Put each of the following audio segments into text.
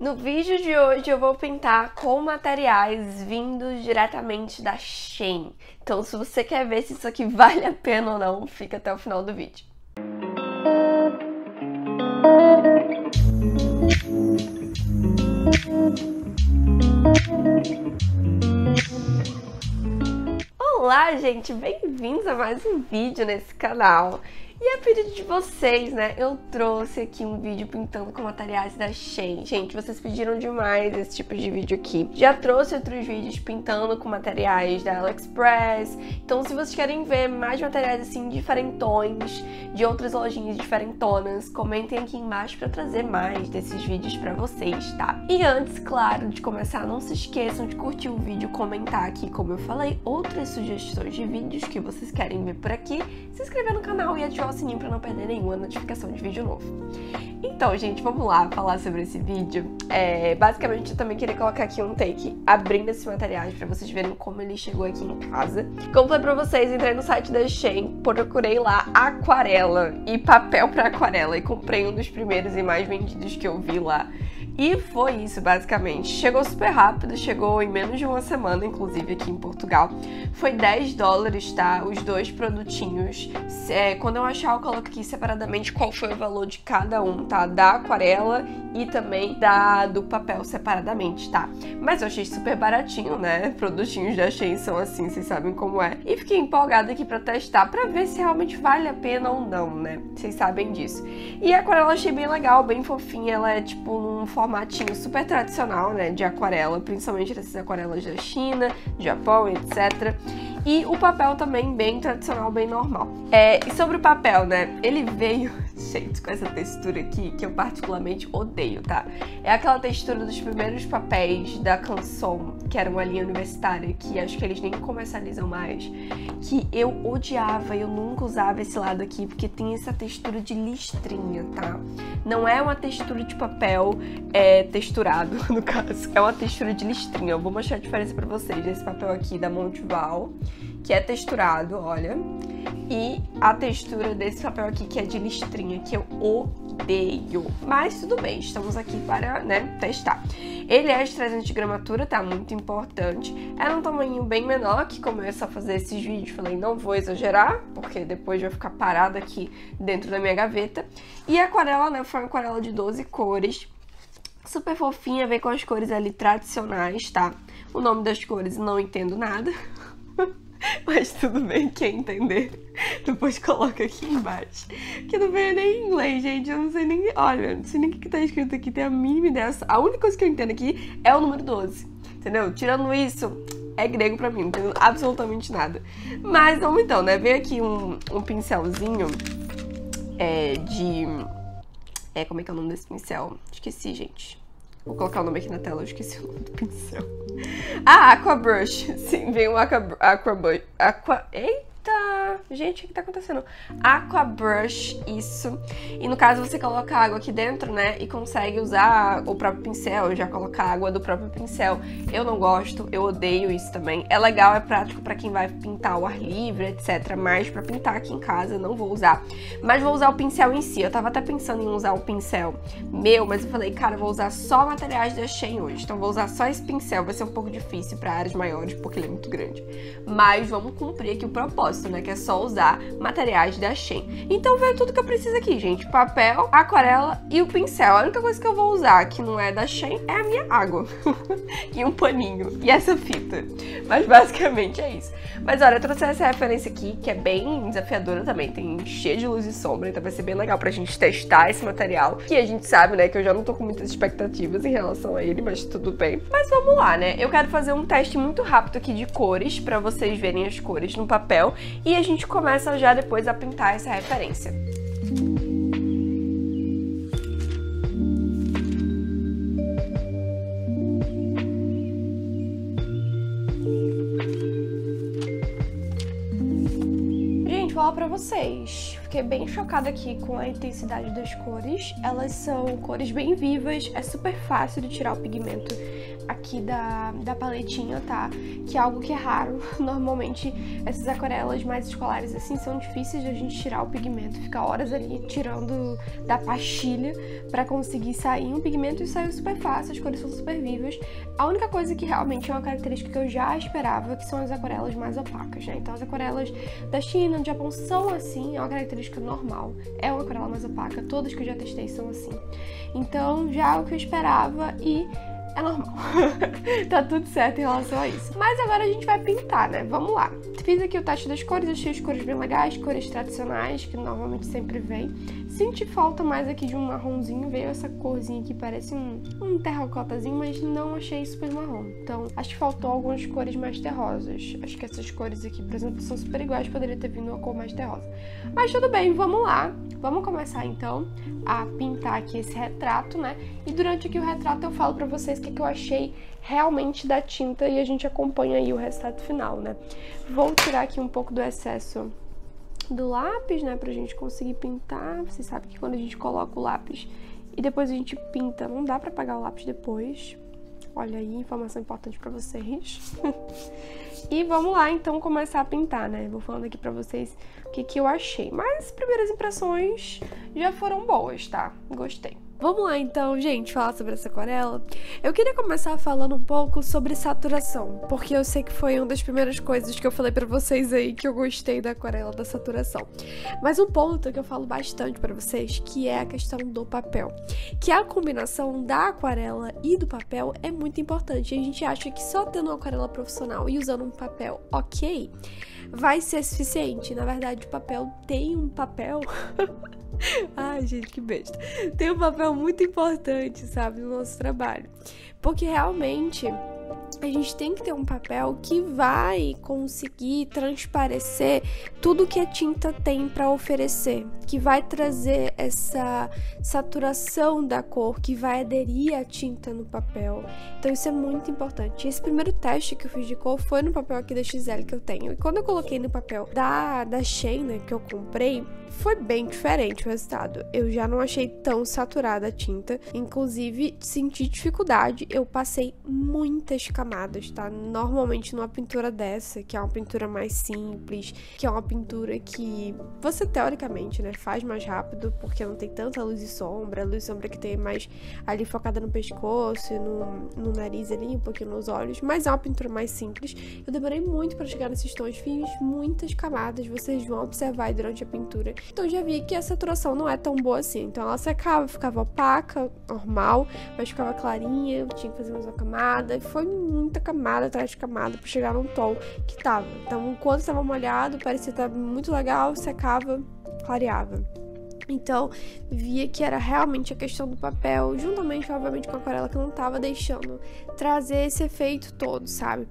No vídeo de hoje eu vou pintar com materiais vindos diretamente da Shein. Então se você quer ver se isso aqui vale a pena ou não, fica até o final do vídeo. Olá, gente! Bem-vindos a mais um vídeo nesse canal. E a pedido de vocês, né, eu trouxe aqui um vídeo pintando com materiais da Shein. Gente, vocês pediram demais esse tipo de vídeo aqui. Já trouxe outros vídeos pintando com materiais da AliExpress. Então, se vocês querem ver mais materiais assim, diferentões, de outras lojinhas diferentonas, comentem aqui embaixo pra trazer mais desses vídeos pra vocês, tá? E antes, claro, de começar, não se esqueçam de curtir o vídeo, comentar aqui, como eu falei, outras sugestões de vídeos que vocês querem ver por aqui, se inscrever no canal e ativar o sininho para não perder nenhuma notificação de vídeo novo. Então, gente, vamos lá falar sobre esse vídeo. Basicamente, eu também queria colocar aqui um take abrindo esses materiais para vocês verem como ele chegou aqui em casa. Como falei pra vocês, entrei no site da Shein, procurei lá aquarela e papel para aquarela e comprei um dos primeiros e mais vendidos que eu vi lá. E foi isso, basicamente. Chegou super rápido, chegou em menos de uma semana, inclusive aqui em Portugal. Foi $10, tá? Os dois produtinhos. Quando eu achar, eu coloco aqui separadamente qual foi o valor de cada um, tá? Da aquarela e também do papel separadamente, tá? Mas eu achei super baratinho, né? Produtinhos da Shein são assim, vocês sabem como é. E fiquei empolgada aqui pra testar, pra ver se realmente vale a pena ou não, né? Vocês sabem disso. E a aquarela eu achei bem legal, bem fofinha. Ela é tipo num formatinho super tradicional, né, de aquarela, principalmente dessas aquarelas da China, Japão, etc. E o papel também bem tradicional, bem normal. E sobre o papel, né, ele veio, gente, com essa textura aqui, que eu particularmente odeio, tá? É aquela textura dos primeiros papéis da Canson, que era uma linha universitária, que acho que eles nem comercializam mais, que eu odiava, eu nunca usava esse lado aqui, porque tem essa textura de listrinha, tá? Não é uma textura de papel texturado, no caso. É uma textura de listrinha. Eu vou mostrar a diferença pra vocês desse papel aqui da Montval, que é texturado, olha. E a textura desse papel aqui, que é de listrinha, que eu odeio. Mas tudo bem, estamos aqui para, né, testar. Ele é de 300 de gramatura, tá? Muito importante. É um tamanho bem menor, que como eu ia só fazer esses vídeos, falei, não vou exagerar, porque depois vai ficar parado aqui dentro da minha gaveta. E a aquarela, né, foi uma aquarela de 12 cores. Super fofinha, vem com as cores ali tradicionais, tá? O nome das cores não entendo nada. Mas tudo bem, quem entender, depois coloca aqui embaixo. Que não veio nem em inglês, gente, eu não sei nem... Olha, não sei nem o que tá escrito aqui, tem a mínima ideia. A única coisa que eu entendo aqui é o número 12, entendeu? Tirando isso, é grego pra mim, não entendo absolutamente nada. Mas vamos então, né? Veio aqui um pincelzinho como é que é o nome desse pincel? Esqueci, gente. Vou colocar o nome aqui na tela, eu esqueci o nome do pincel. Aqua Brush. Sim, vem um Aqua Brush. Eita! Gente, o que tá acontecendo? Aqua Brush, isso. E no caso você coloca água aqui dentro, né? E consegue usar o próprio pincel, já colocar água do próprio pincel. Eu não gosto, eu odeio isso também. É legal, é prático pra quem vai pintar ao ar livre, etc. Mas pra pintar aqui em casa, não vou usar. Mas vou usar o pincel em si. Eu tava até pensando em usar o pincel meu, mas eu falei, cara, eu vou usar só materiais da Shein hoje. Então vou usar só esse pincel. Vai ser um pouco difícil pra áreas maiores, porque ele é muito grande. Mas vamos cumprir aqui o propósito, né? Que é só usar materiais da Shein. Então veio tudo que eu preciso aqui, gente. Papel, aquarela e o pincel. A única coisa que eu vou usar que não é da Shein é a minha água. E um paninho. E essa fita. Mas basicamente é isso. Mas olha, eu trouxe essa referência aqui, que é bem desafiadora também. Tem cheio de luz e sombra, então vai ser bem legal pra gente testar esse material. Que a gente sabe, né, que eu já não tô com muitas expectativas em relação a ele, mas tudo bem. Mas vamos lá, né? Eu quero fazer um teste muito rápido aqui de cores, pra vocês verem as cores no papel. E a gente começa já depois a pintar essa referência. Gente, vou falar pra vocês. Fiquei bem chocada aqui com a intensidade das cores. Elas são cores bem vivas, é super fácil de tirar o pigmento aqui da paletinha, tá? Que é algo que é raro. Normalmente, essas aquarelas mais escolares, assim, são difíceis de a gente tirar o pigmento. Ficar horas ali tirando da pastilha pra conseguir sair um pigmento, e saiu super fácil, as cores são super vivas. A única coisa que realmente é uma característica que eu já esperava, que são as aquarelas mais opacas, né? Então, as aquarelas da China, do Japão, são assim, é uma característica normal. É uma aquarela mais opaca, todas que eu já testei são assim. Então, já é o que eu esperava e é normal. Tá tudo certo em relação a isso. Mas agora a gente vai pintar, né? Vamos lá. Fiz aqui o teste das cores, achei as cores bem legais, cores tradicionais, que normalmente sempre vem. Senti falta mais aqui de um marronzinho, veio essa corzinha aqui, parece um terracotazinho, mas não achei super marrom. Então, acho que faltou algumas cores mais terrosas. Acho que essas cores aqui, por exemplo, são super iguais, poderia ter vindo uma cor mais terrosa. Mas tudo bem, vamos lá. Vamos começar, então, a pintar aqui esse retrato, né? E durante aqui o retrato eu falo pra vocês o que eu achei realmente da tinta e a gente acompanha aí o resultado final, né? Vou tirar aqui um pouco do excesso do lápis, né, pra gente conseguir pintar. Vocês sabem que quando a gente coloca o lápis e depois a gente pinta, não dá pra apagar o lápis depois. Olha aí, informação importante pra vocês. E vamos lá, então, começar a pintar, né? Vou falando aqui pra vocês o que eu achei. Mas as primeiras impressões já foram boas, tá? Gostei. Vamos lá, então, gente, falar sobre essa aquarela. Eu queria começar falando um pouco sobre saturação, porque eu sei que foi uma das primeiras coisas que eu falei pra vocês aí, que eu gostei da aquarela, da saturação. Mas um ponto que eu falo bastante pra vocês, que é a questão do papel. Que a combinação da aquarela e do papel é muito importante. A gente acha que só tendo uma aquarela profissional e usando um papel ok, vai ser suficiente. Na verdade, o papel tem um papel... Ai, gente, que besta. Tem um papel muito importante, sabe, no nosso trabalho. Porque realmente a gente tem que ter um papel que vai conseguir transparecer tudo que a tinta tem para oferecer, que vai trazer essa saturação da cor, que vai aderir a tinta no papel. Então isso é muito importante. Esse primeiro teste que eu fiz de cor foi no papel aqui da XL que eu tenho. E quando eu coloquei no papel da Shein, né, que eu comprei, foi bem diferente o resultado. Eu já não achei tão saturada a tinta. Inclusive, senti dificuldade. Eu passei muitas camadas, tá? Normalmente numa pintura dessa, que é uma pintura mais simples, que é uma pintura que você, teoricamente, né, faz mais rápido, porque não tem tanta luz e sombra. A luz e sombra que tem mais ali focada no pescoço e no nariz ali, um pouquinho nos olhos. Mas é uma pintura mais simples. Eu demorei muito pra chegar nesses tons. Fiz muitas camadas. Vocês vão observar aí durante a pintura. Então já vi que a saturação não é tão boa assim. Então ela secava, ficava opaca, normal, mas ficava clarinha, eu tinha que fazer mais uma camada. E foi muita camada atrás de camada pra chegar num tom que tava. Então enquanto estava molhado, parecia estar muito legal, secava, clareava. Então, via que era realmente a questão do papel, juntamente, obviamente, com a aquarela que não tava deixando trazer esse efeito todo, sabe?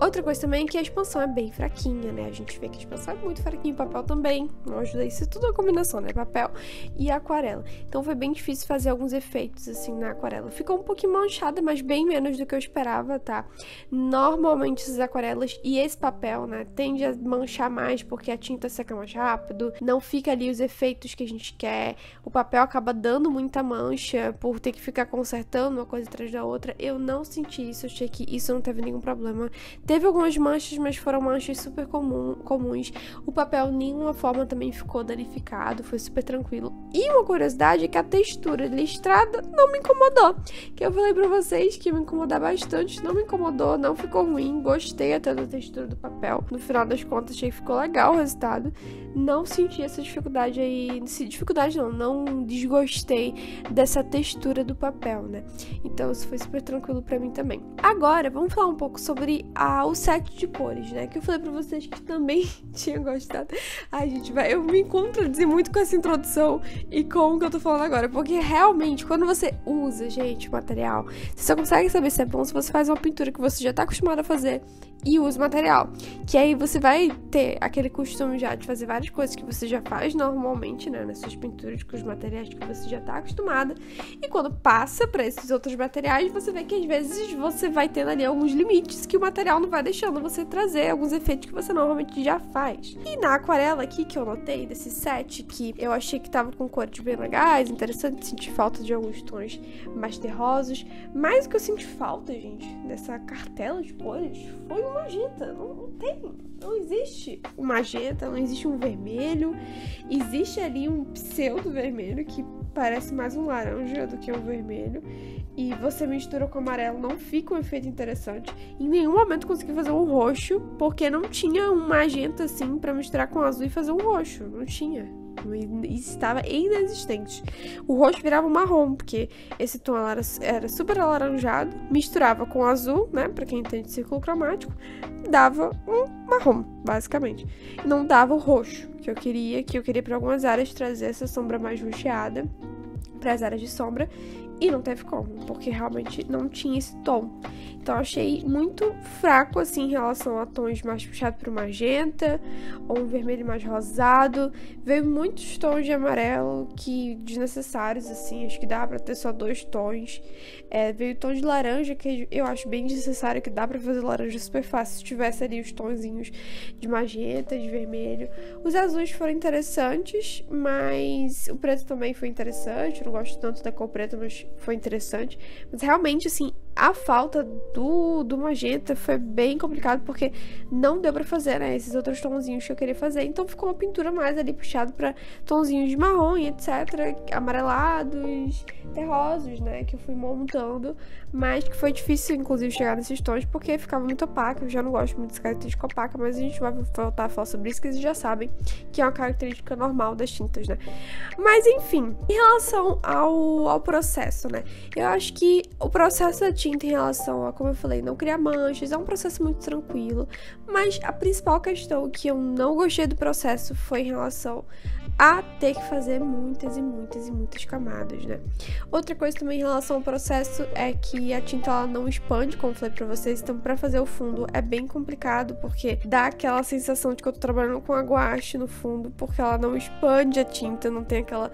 Outra coisa também é que a expansão é bem fraquinha, né? A gente vê que a expansão é muito fraquinha, o papel também não ajuda isso, é tudo uma combinação, né? Papel e aquarela. Então, foi bem difícil fazer alguns efeitos, assim, na aquarela. Ficou um pouquinho manchada, mas bem menos do que eu esperava, tá? Normalmente, essas aquarelas e esse papel, né, tende a manchar mais porque a tinta seca mais rápido, não fica ali os efeitos que a gente quer, o papel acaba dando muita mancha por ter que ficar consertando uma coisa atrás da outra. Eu não senti isso, achei que isso não teve nenhum problema. Teve algumas manchas, mas foram manchas super comuns. O papel de nenhuma forma também ficou danificado, foi super tranquilo. E uma curiosidade é que a textura listrada não me incomodou, que eu falei pra vocês que ia me incomodar bastante, não me incomodou, não ficou ruim, gostei até da textura do papel. No final das contas, achei que ficou legal o resultado. Não senti essa dificuldade aí, não desgostei dessa textura do papel, né? Então isso foi super tranquilo pra mim também. Agora, vamos falar um pouco sobre o set de cores, né? Que eu falei pra vocês que também tinha gostado. Ai, gente, eu me contradizi muito com essa introdução e com o que eu tô falando agora, porque realmente, quando você usa, gente, o material, você só consegue saber se é bom se você faz uma pintura que você já tá acostumado a fazer e usa o material. Que aí você vai ter aquele costume já de fazer várias coisas que você já faz normalmente, né? Nas suas pinturas com os materiais que você já tá acostumada. E quando passa pra esses outros materiais, você vê que às vezes você vai tendo ali alguns limites que o material não vai deixando você trazer alguns efeitos que você normalmente já faz. E na aquarela aqui que eu notei desse set, que eu achei que tava com com cores bem legais, interessante, senti falta de alguns tons mais terrosos, mas o que eu senti falta, gente, dessa cartela de cores foi o magenta. Não existe um magenta, não existe um vermelho, existe ali um pseudo vermelho que parece mais um laranja do que um vermelho, e você mistura com amarelo, não fica um efeito interessante. Em nenhum momento consegui fazer um roxo, porque não tinha um magenta assim pra misturar com azul e fazer um roxo, não tinha. Estava inexistente. O roxo virava um marrom, porque esse tom era super alaranjado, misturava com azul, né, pra quem entende círculo cromático, dava um marrom, basicamente. Não dava o roxo que eu queria para algumas áreas trazer essa sombra mais roxeada para as áreas de sombra, e não teve como, porque realmente não tinha esse tom. Então eu achei muito fraco assim em relação a tons mais puxados para o magenta ou um vermelho mais rosado. Veio muitos tons de amarelo que desnecessários assim, acho que dá para ter só 2 tons. Veio tom de laranja que eu acho bem desnecessário, que dá para fazer laranja super fácil se tivesse ali os tonzinhos de magenta, de vermelho. Os azuis foram interessantes, mas o preto também foi interessante. Eu não gosto tanto da cor preta, mas foi interessante. Mas realmente assim, a falta do magenta foi bem complicado, porque não deu pra fazer, né, esses outros tonzinhos que eu queria fazer. Então ficou uma pintura mais ali puxada pra tonzinhos de marrom e etc, amarelados, terrosos, né, que eu fui montando, mas que foi difícil, inclusive, chegar nesses tons, porque ficava muito opaca. Eu já não gosto muito dessa característica opaca, mas a gente vai voltar a falar sobre isso, que vocês já sabem que é uma característica normal das tintas, né. Mas, enfim, em relação ao processo, né, eu acho que o processo da tinta em relação a, como eu falei, não criar manchas, é um processo muito tranquilo, mas a principal questão que eu não gostei do processo foi em relação a ter que fazer muitas camadas, né? Outra coisa também em relação ao processo é que a tinta ela não expande, como eu falei pra vocês, então pra fazer o fundo é bem complicado, porque dá aquela sensação de que eu tô trabalhando com a guache no fundo, porque ela não expande a tinta, não tem aquela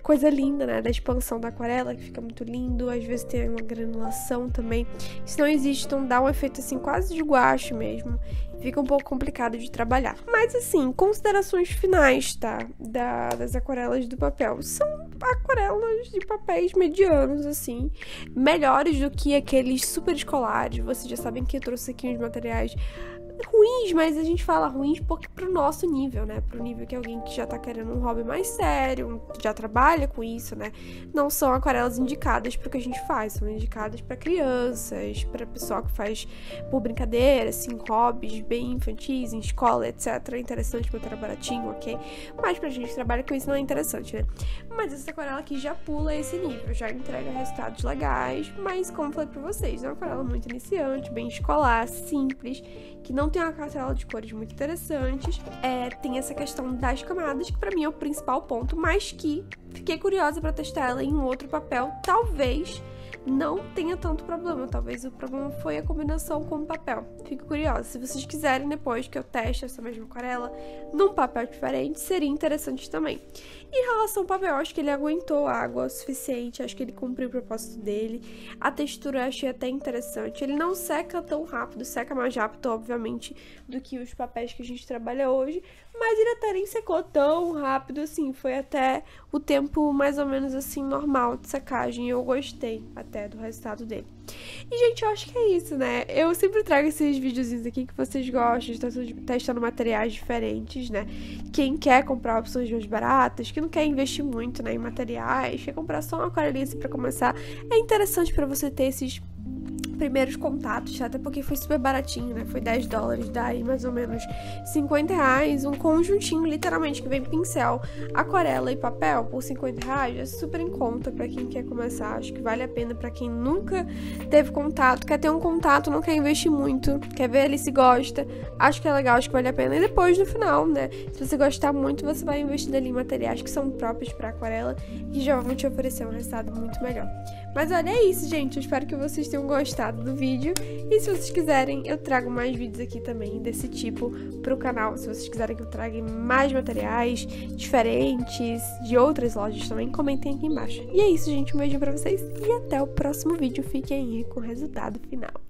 coisa linda, né, da expansão da aquarela, que fica muito lindo. Às vezes tem uma granulação também, isso não existe, então dá um efeito assim quase de guache mesmo, fica um pouco complicado de trabalhar. Mas assim, considerações finais, tá, das aquarelas do papel, são aquarelas de papéis medianos, assim, melhores do que aqueles super escolares. Vocês já sabem que eu trouxe aqui uns materiais ruins, mas a gente fala ruins porque pro nosso nível, né, pro nível que alguém que já tá querendo um hobby mais sério, já trabalha com isso, né, não são aquarelas indicadas pro que a gente faz, são indicadas pra crianças, pra pessoal que faz por brincadeira, assim, hobbies bem infantis, em escola, etc, é interessante pra estar baratinho, ok, mas pra gente que trabalha com isso não é interessante, né, mas essa aquarela aqui já pula esse nível, já entrega resultados legais, mas como eu falei pra vocês, é uma aquarela muito iniciante, bem escolar, simples, que não tem uma cartela de cores muito interessantes, tem essa questão das camadas, que pra mim é o principal ponto, mas que fiquei curiosa pra testar ela em um outro papel, talvez não tenha tanto problema, talvez o problema foi a combinação com o papel. Fico curiosa, se vocês quiserem depois que eu teste essa mesma aquarela num papel diferente, seria interessante também. Em relação ao papel, acho que ele aguentou água o suficiente, acho que ele cumpriu o propósito dele, a textura eu achei até interessante, ele não seca tão rápido, seca mais rápido, obviamente, do que os papéis que a gente trabalha hoje, mas ele até nem secou tão rápido assim, foi até o tempo mais ou menos assim normal de secagem, eu gostei até do resultado dele. E, gente, eu acho que é isso, né? Eu sempre trago esses videozinhos aqui que vocês gostam, de testando materiais diferentes, né? Quem quer comprar opções mais baratas, que não quer investir muito, né, em materiais, quer comprar só uma aquarelinha assim pra começar, é interessante pra você ter esses primeiros contatos, até porque foi super baratinho, né, foi $10, daí mais ou menos R$50, um conjuntinho, literalmente, que vem pincel, aquarela e papel por R$50, é super em conta pra quem quer começar, acho que vale a pena pra quem nunca teve contato, quer ter um contato, não quer investir muito, quer ver ali se gosta, acho que é legal, acho que vale a pena, e depois no final, né, se você gostar muito, você vai investir ali em materiais que são próprios pra aquarela, e já vão te oferecer um resultado muito melhor. Mas olha, é isso, gente, eu espero que vocês tenham gostado do vídeo, e se vocês quiserem, eu trago mais vídeos aqui também desse tipo pro canal, se vocês quiserem que eu traga mais materiais diferentes, de outras lojas também, comentem aqui embaixo. E é isso, gente, um beijo pra vocês, e até o próximo vídeo, fiquem aí com o resultado final.